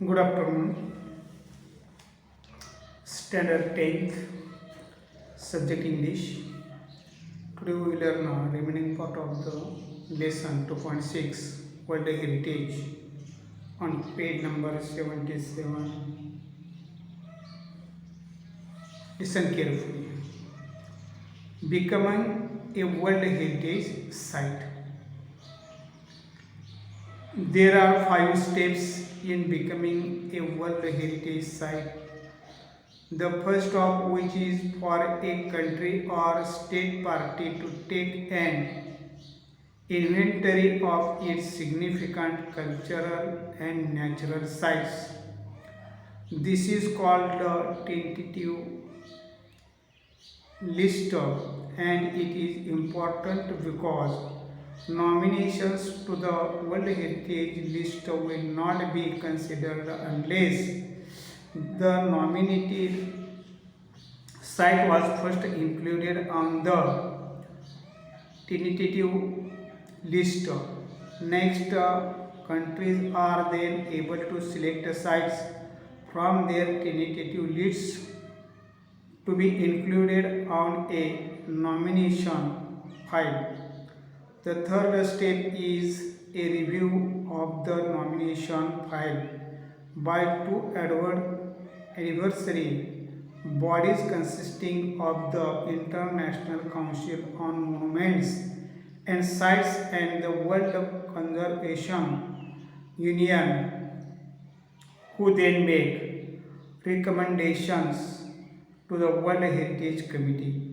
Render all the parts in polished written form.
Good afternoon. Standard 10th, subject English. Today we will learn remaining part of the lesson 2.6 World Heritage on page number 77. Listen carefully. Becoming a World Heritage Site. There are 5 steps in becoming a World Heritage Site. The first of which is for a country or state party to take an inventory of its significant cultural and natural sites. This is called the tentative list and it is important because nominations to the World Heritage List will not be considered unless the nominated site was first included on the tentative list. Next, countries are then able to select sites from their tentative lists to be included on a nomination file. The third step is a review of the nomination file by two advisory bodies consisting of the International Council on Monuments and Sites and the World Conservation Union, who then make recommendations to the World Heritage Committee.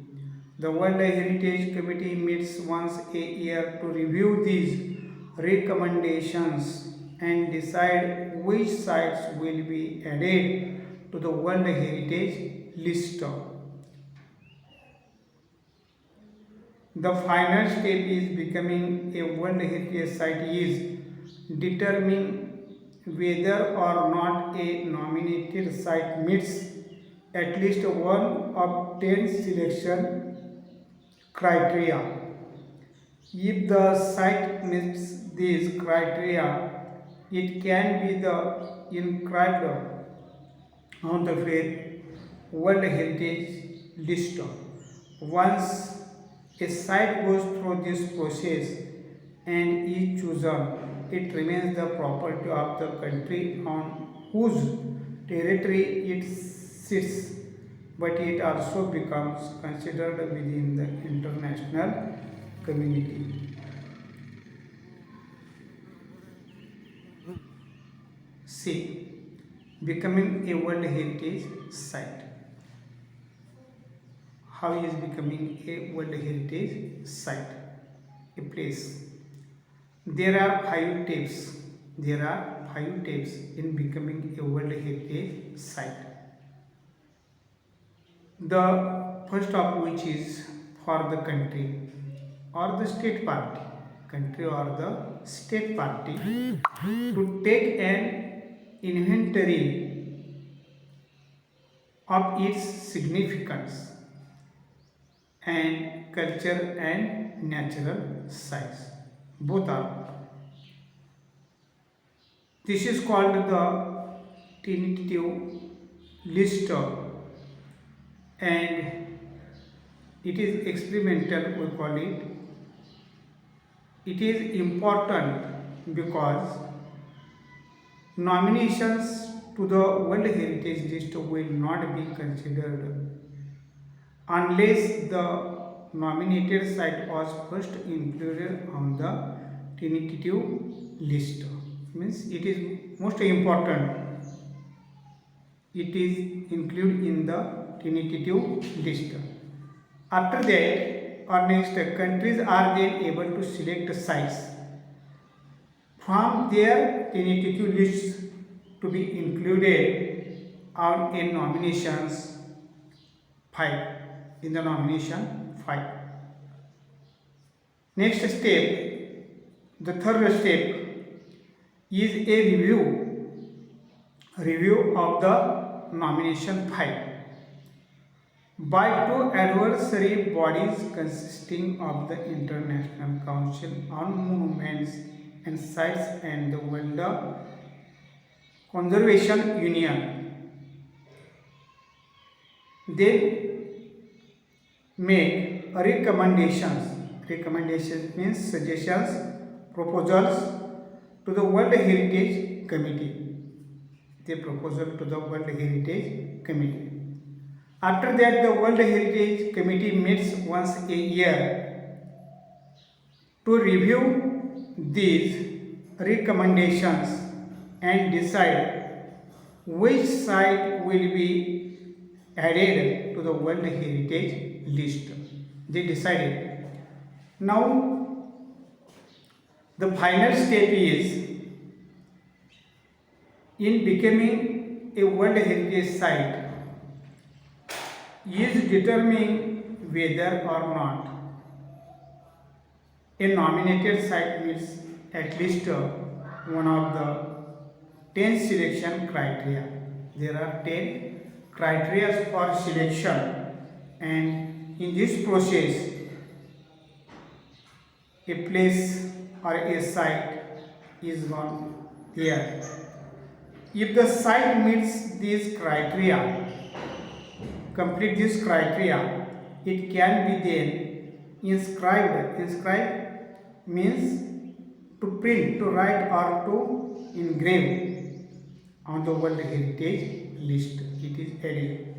The World Heritage Committee meets once a year to review these recommendations and decide which sites will be added to the World Heritage List. The final step is becoming a World Heritage Site is determining whether or not a nominated site meets at least one of 10 selection criteria. If the site meets these criteria, it can be the inscribed on the World Heritage List. Once a site goes through this process and is chosen, it remains the property of the country on whose territory it sits, but it also becomes considered within the international community. C. Becoming a World Heritage Site. How is becoming a World Heritage Site? A place. There are 5 tips in becoming a World Heritage Site. The first of which is for the country or the state party, to take an inventory of its significance and culture and natural sites. Both are. This is called the tentative list and it is experimental, we call it. It is important because nominations to the World Heritage List will not be considered unless the nominated site was first included on the tentative list. Means it is most important. It is included in the tentative list. After that, or next, countries are then able to select sites from their tentative lists to be included on a nominations file. In the nomination file. Next step, the third step is a review of the nomination file by two advisory bodies consisting of the International Council on Monuments and Sites and the World Conservation Union. They make recommendations. Recommendations means suggestions, proposals to the World Heritage Committee. The proposal to the World Heritage Committee. After that, the World Heritage Committee meets once a year to review these recommendations and decide which site will be added to the World Heritage list. They decided. Now, the final step is in becoming a World Heritage site is determining whether or not a nominated site meets at least one of the 10 selection criteria. There are 10 criteria for selection, and in this process a place or a site is gone here. If the site meets these criteria, complete this criteria, it can be then inscribed. Inscribe means to print, to write, or to engrave on the World Heritage list. It is added.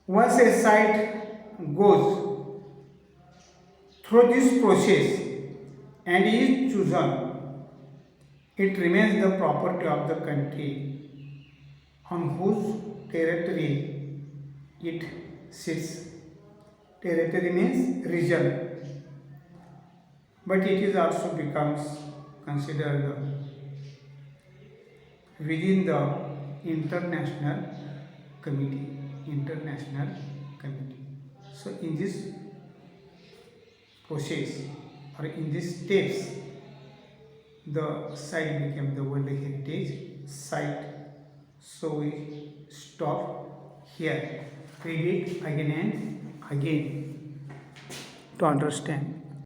Once a site goes through this process and is chosen, it remains the property of the country on whose territory it sits. Territory means region, but it is also becomes considered within the international committee. International committee. So in this process or in these steps, the site became the World Heritage site. So we stop here. Read it again and again to understand.